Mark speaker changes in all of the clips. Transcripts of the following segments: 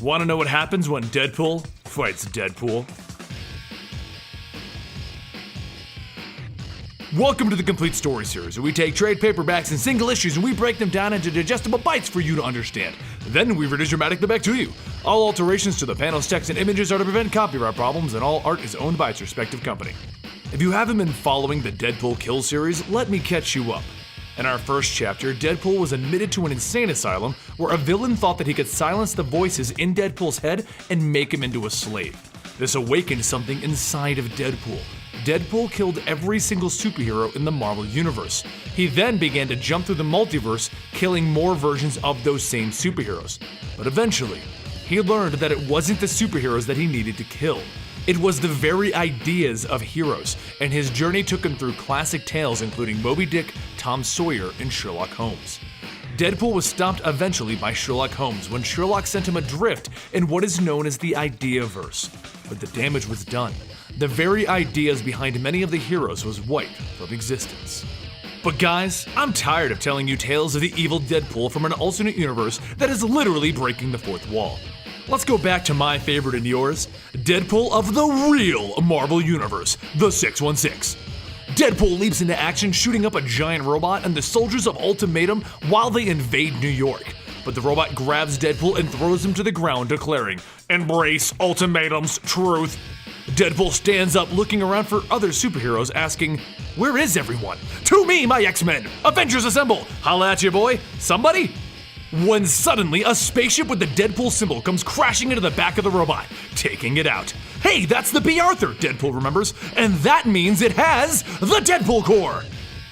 Speaker 1: Want to know what happens when Deadpool fights Deadpool? Welcome to the Complete Story Series, where we take trade paperbacks and single issues and we break them down into digestible bites for you to understand. Then we read dramatic them back to you. All alterations to the panels, text, and images are to prevent copyright problems, and all art is owned by its respective company. If you haven't been following the Deadpool Kill series, let me catch you up. In our first chapter, Deadpool was admitted to an insane asylum where a villain thought that he could silence the voices in Deadpool's head and make him into a slave. This awakened something inside of Deadpool. Deadpool killed every single superhero in the Marvel Universe. He then began to jump through the multiverse, killing more versions of those same superheroes. But eventually, he learned that it wasn't the superheroes that he needed to kill. It was the very ideas of heroes, and his journey took him through classic tales including Moby Dick, Tom Sawyer, and Sherlock Holmes. Deadpool was stopped eventually by Sherlock Holmes when Sherlock sent him adrift in what is known as the Ideaverse. But the damage was done. The very ideas behind many of the heroes was wiped from existence. But guys, I'm tired of telling you tales of the evil Deadpool from an alternate universe that is literally breaking the fourth wall. Let's go back to my favorite and yours, Deadpool of the real Marvel Universe, the 616. Deadpool leaps into action shooting up a giant robot and the soldiers of Ultimatum while they invade New York. But the robot grabs Deadpool and throws him to the ground, declaring, "Embrace Ultimatum's truth." Deadpool stands up looking around for other superheroes asking, "Where is everyone? To me, my X-Men! Avengers assemble! Holla at you, boy! Somebody!" When suddenly a spaceship with the Deadpool symbol comes crashing into the back of the robot, taking it out. Hey, that's the B. Arthur, Deadpool remembers, and that means it has the Deadpool core!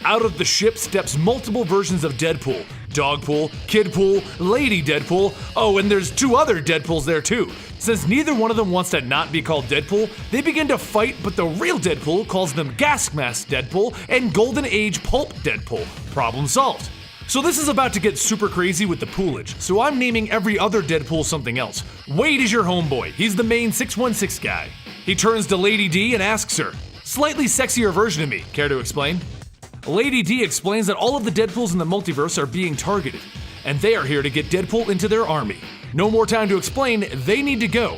Speaker 1: Out of the ship steps multiple versions of Deadpool. Dogpool, Kidpool, Lady Deadpool, oh, and there's two other Deadpools there too. Since neither one of them wants to not be called Deadpool, they begin to fight, but the real Deadpool calls them Gas Mask Deadpool and Golden Age Pulp Deadpool. Problem solved. So this is about to get super crazy with the poolage, so I'm naming every other Deadpool something else. Wade is your homeboy, he's the main 616 guy. He turns to Lady D and asks her, "Slightly sexier version of me, care to explain?" Lady D explains that all of the Deadpools in the multiverse are being targeted, and they are here to get Deadpool into their army. No more time to explain, they need to go.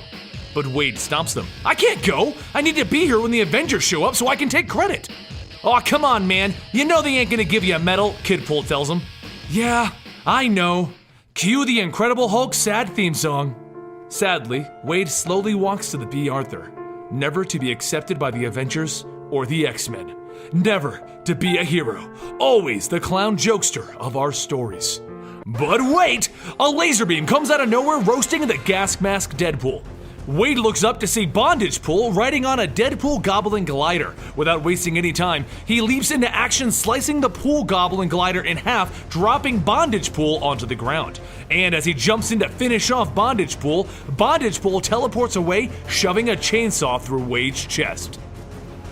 Speaker 1: But Wade stops them. "I can't go! I need to be here when the Avengers show up so I can take credit!" "Aw, come on, man, you know they ain't gonna give you a medal," Kidpool tells him. "Yeah, I know. Cue the Incredible Hulk sad theme song." Sadly, Wade slowly walks to the B. Arthur, never to be accepted by the Avengers or the X-Men. Never to be a hero, always the clown jokester of our stories. But wait! A laser beam comes out of nowhere roasting the Gas Mask Deadpool. Wade looks up to see Bondage Pool riding on a Deadpool Goblin glider. Without wasting any time, he leaps into action, slicing the Pool Goblin glider in half, dropping Bondage Pool onto the ground. And as he jumps in to finish off Bondage Pool teleports away, shoving a chainsaw through Wade's chest.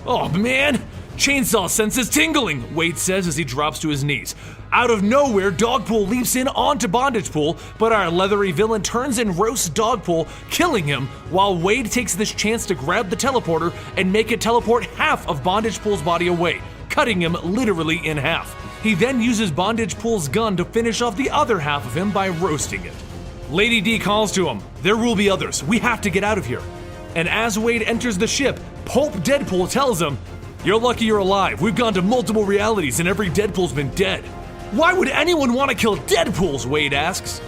Speaker 1: "Oh man! Chainsaw senses tingling," Wade says as he drops to his knees. Out of nowhere, Dogpool leaps in onto Bondage Pool, but our leathery villain turns and roasts Dogpool, killing him, while Wade takes this chance to grab the teleporter and make it teleport half of Bondage Pool's body away, cutting him literally in half. He then uses Bondage Pool's gun to finish off the other half of him by roasting it. Lady D calls to him, "There will be others, we have to get out of here." And as Wade enters the ship, Pulp Deadpool tells him, "You're lucky you're alive, we've gone to multiple realities and every Deadpool's been dead." "Why would anyone want to kill Deadpools?" Wade asks.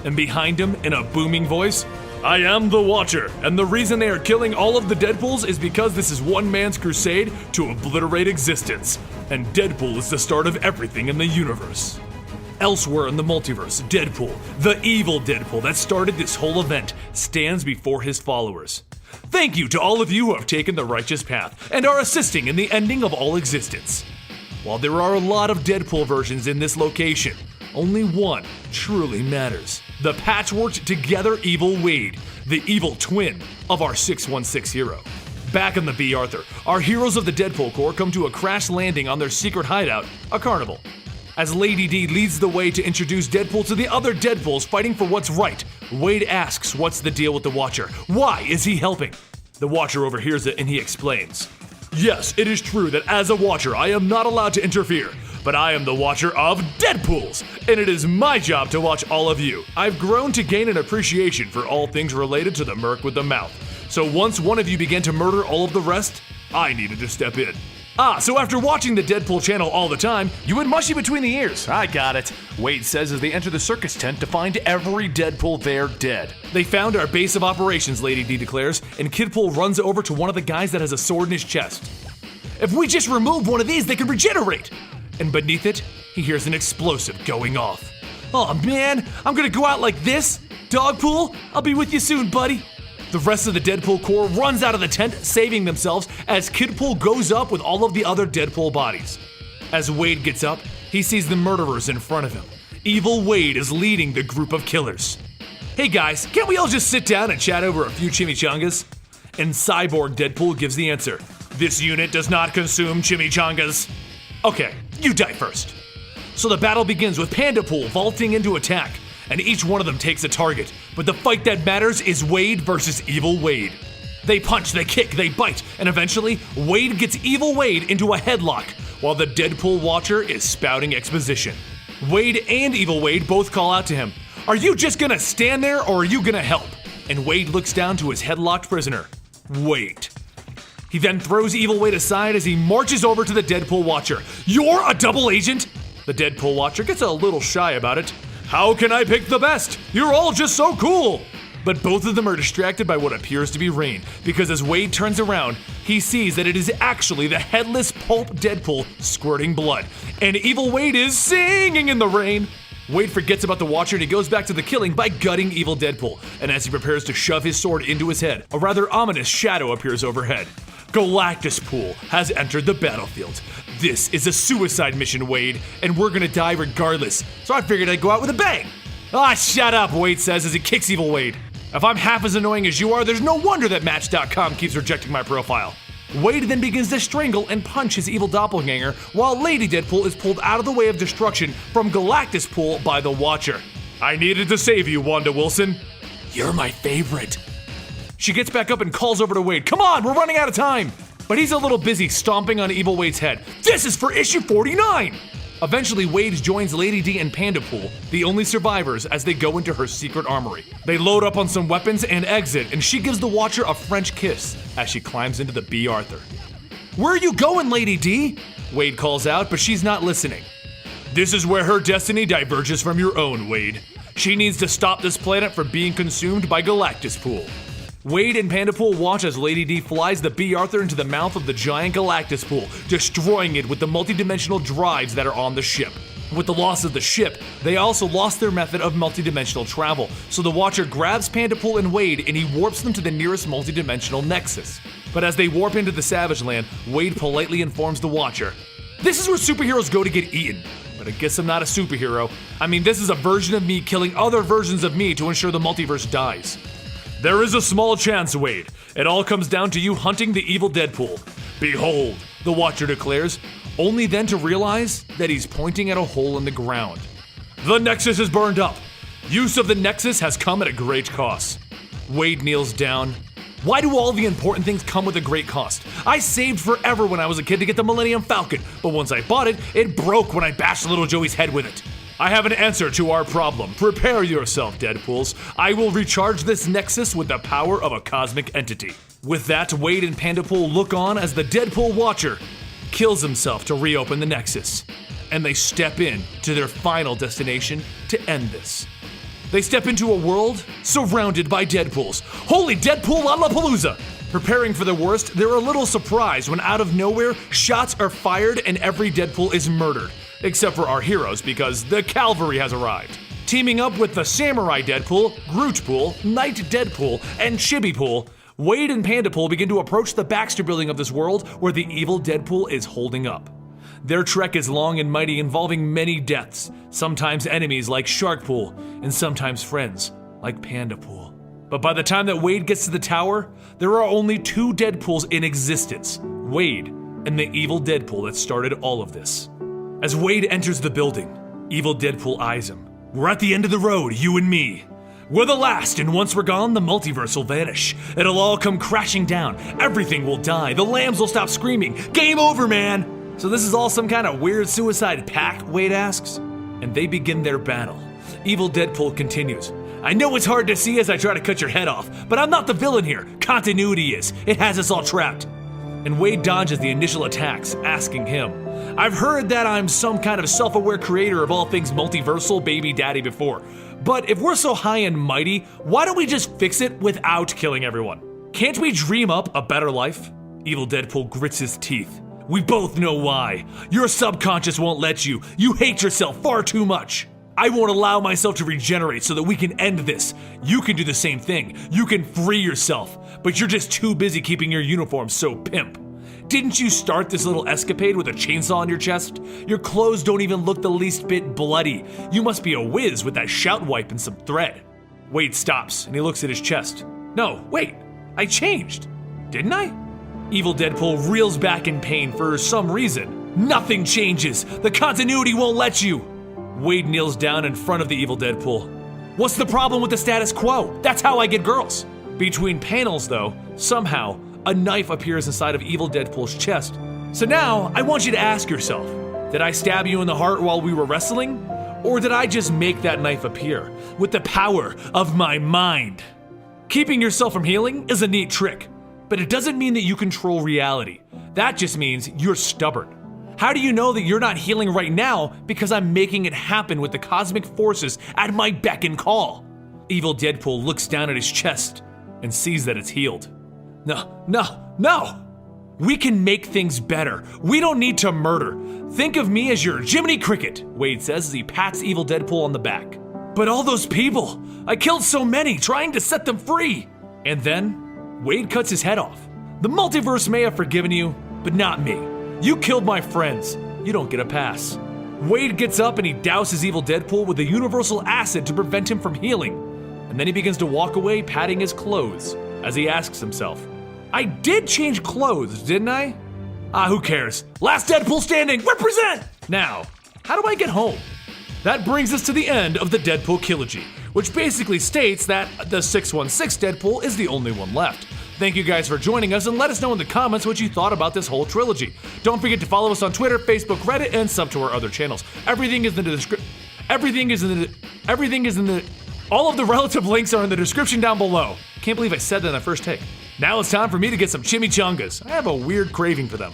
Speaker 1: And behind him, in a booming voice, "I am the Watcher, and the reason they are killing all of the Deadpools is because this is one man's crusade to obliterate existence, and Deadpool is the start of everything in the universe." Elsewhere in the multiverse, Deadpool, the evil Deadpool that started this whole event, stands before his followers. "Thank you to all of you who have taken the righteous path and are assisting in the ending of all existence. While there are a lot of Deadpool versions in this location, only one truly matters. The patchworked together evil Wade, the evil twin of our 616 hero." Back on the B. Arthur, our heroes of the Deadpool Corps come to a crash landing on their secret hideout, a carnival. As Lady D leads the way to introduce Deadpool to the other Deadpools fighting for what's right, Wade asks what's the deal with the Watcher. Why is he helping? The Watcher overhears it and he explains. "Yes, it is true that as a Watcher I am not allowed to interfere, but I am the watcher of Deadpools, and it is my job to watch all of you. I've grown to gain an appreciation for all things related to the merc with the mouth. So once one of you began to murder all of the rest, I needed to step in. So after watching the Deadpool channel all the time, you went mushy between the ears. I got it. Wade says as they enter the circus tent to find every Deadpool there dead. They found our base of operations, Lady D declares, and Kidpool runs over to one of the guys that has a sword in his chest. If we just remove one of these, they can regenerate! And beneath it, he hears an explosive going off. Oh man, I'm gonna go out like this? Dogpool, I'll be with you soon, buddy. The rest of the Deadpool Corps runs out of the tent, saving themselves as Kidpool goes up with all of the other Deadpool bodies. As Wade gets up, he sees the murderers in front of him. Evil Wade is leading the group of killers. Hey guys, can't we all just sit down and chat over a few chimichangas? And Cyborg Deadpool gives the answer. This unit does not consume chimichangas. Okay, you die first. So the battle begins with Pandapool vaulting into attack, and each one of them takes a target. But the fight that matters is Wade versus Evil Wade. They punch, they kick, they bite, and eventually, Wade gets Evil Wade into a headlock, while the Deadpool Watcher is spouting exposition. Wade and Evil Wade both call out to him, "Are you just gonna stand there or are you gonna help?" And Wade looks down to his headlocked prisoner. Wait. He then throws Evil Wade aside as he marches over to the Deadpool Watcher. "You're a double agent?" The Deadpool Watcher gets a little shy about it. "How can I pick the best? You're all just so cool!" But both of them are distracted by what appears to be rain, because as Wade turns around, he sees that it is actually the headless pulp Deadpool squirting blood, and Evil Wade is singing in the rain. Wade forgets about the Watcher and he goes back to the killing by gutting Evil Deadpool, and as he prepares to shove his sword into his head, a rather ominous shadow appears overhead. Galactus-Pool has entered the battlefield. This is a suicide mission, Wade, and we're gonna die regardless, so I figured I'd go out with a bang. Shut up, Wade says as he kicks Evil Wade. If I'm half as annoying as you are, there's no wonder that Match.com keeps rejecting my profile. Wade then begins to strangle and punch his evil doppelganger, while Lady Deadpool is pulled out of the way of destruction from Galactus-Pool by the Watcher. "I needed to save you, Wanda Wilson. You're my favorite." She gets back up and calls over to Wade. "Come on, we're running out of time!" But he's a little busy stomping on Evil Wade's head. "This is for issue 49! Eventually, Wade joins Lady D and Pandapool, the only survivors, as they go into her secret armory. They load up on some weapons and exit, and she gives the Watcher a French kiss as she climbs into the B. Arthur. "Where are you going, Lady D?" Wade calls out, but she's not listening. "This is where her destiny diverges from your own, Wade. She needs to stop this planet from being consumed by Galactus-Pool." Wade and Pandapool watch as Lady D flies the B. Arthur into the mouth of the giant Galactus-Pool, destroying it with the multidimensional drives that are on the ship. With the loss of the ship, they also lost their method of multidimensional travel, so the Watcher grabs Pandapool and Wade and he warps them to the nearest multidimensional nexus. But as they warp into the Savage Land, Wade politely informs the Watcher, "This is where superheroes go to get eaten. But I guess I'm not a superhero. I mean, this is a version of me killing other versions of me to ensure the multiverse dies." "There is a small chance, Wade. It all comes down to you hunting the evil Deadpool. Behold," the Watcher declares, only then to realize that he's pointing at a hole in the ground. "The Nexus is burned up. Use of the Nexus has come at a great cost." Wade kneels down. "Why do all the important things come with a great cost? I saved forever when I was a kid to get the Millennium Falcon, but once I bought it, it broke when I bashed little Joey's head with it. I have an answer to our problem. Prepare yourself, Deadpools. I will recharge this Nexus with the power of a cosmic entity." With that, Wade and Pandapool look on as the Deadpool Watcher kills himself to reopen the Nexus. And they step in to their final destination to end this. They step into a world surrounded by Deadpools. Holy Deadpool Lollapalooza! Preparing for the worst, they're a little surprised when out of nowhere, shots are fired and every Deadpool is murdered. Except for our heroes, because the cavalry has arrived. Teaming up with the Samurai Deadpool, Grootpool, Knight Deadpool, and Chibipool, Wade and Pandapool begin to approach the Baxter building of this world where the evil Deadpool is holding up. Their trek is long and mighty, involving many deaths, sometimes enemies like Sharkpool, and sometimes friends like Pandapool. But by the time that Wade gets to the tower, there are only two Deadpools in existence, Wade and the evil Deadpool that started all of this. As Wade enters the building, evil Deadpool eyes him. "We're at the end of the road, you and me. We're the last, and once we're gone, the multiverse will vanish. It'll all come crashing down. Everything will die. The lambs will stop screaming. Game over, man!" So this is all some kind of weird suicide pact, Wade asks. And they begin their battle. Evil Deadpool continues. I know it's hard to see as I try to cut your head off, but I'm not the villain here. Continuity is. It has us all trapped. And Wade dodges the initial attacks, asking him, I've heard that I'm some kind of self-aware creator of all things multiversal baby daddy before. But if we're so high and mighty, why don't we just fix it without killing everyone? Can't we dream up a better life? Evil Deadpool grits his teeth. We both know why. Your subconscious won't let you. You hate yourself far too much. I won't allow myself to regenerate so that we can end this. You can do the same thing. You can free yourself, but you're just too busy keeping your uniform so pimp. Didn't you start this little escapade with a chainsaw on your chest? Your clothes don't even look the least bit bloody. You must be a whiz with that shout wipe and some thread. Wade stops and he looks at his chest. No, wait, I changed, didn't I? Evil Deadpool reels back in pain for some reason. Nothing changes. The continuity won't let you. Wade kneels down in front of the Evil Deadpool. What's the problem with the status quo? That's how I get girls. Between panels, though, somehow, a knife appears inside of Evil Deadpool's chest. So now, I want you to ask yourself, did I stab you in the heart while we were wrestling? Or did I just make that knife appear with the power of my mind? Keeping yourself from healing is a neat trick, but it doesn't mean that you control reality. That just means you're stubborn. How do you know that you're not healing right now? Because I'm making it happen with the cosmic forces at my beck and call. Evil Deadpool looks down at his chest and sees that it's healed. No! We can make things better. We don't need to murder. Think of me as your Jiminy Cricket, Wade says as he pats Evil Deadpool on the back. But all those people, I killed so many trying to set them free. And then, Wade cuts his head off. The multiverse may have forgiven you, but not me. You killed my friends. You don't get a pass. Wade gets up and he douses Evil Deadpool with a universal acid to prevent him from healing. And then he begins to walk away patting his clothes as he asks himself, I did change clothes, didn't I? Who cares? Last Deadpool standing, represent! Now, how do I get home? That brings us to the end of the Deadpool trilogy, which basically states that the 616 Deadpool is the only one left. Thank you guys for joining us, and let us know in the comments what you thought about this whole trilogy. Don't forget to follow us on Twitter, Facebook, Reddit, and sub to our other channels. Everything is in the description. All of the relative links are in the description down below. Can't believe I said that in the first take. Now it's time for me to get some chimichangas. I have a weird craving for them.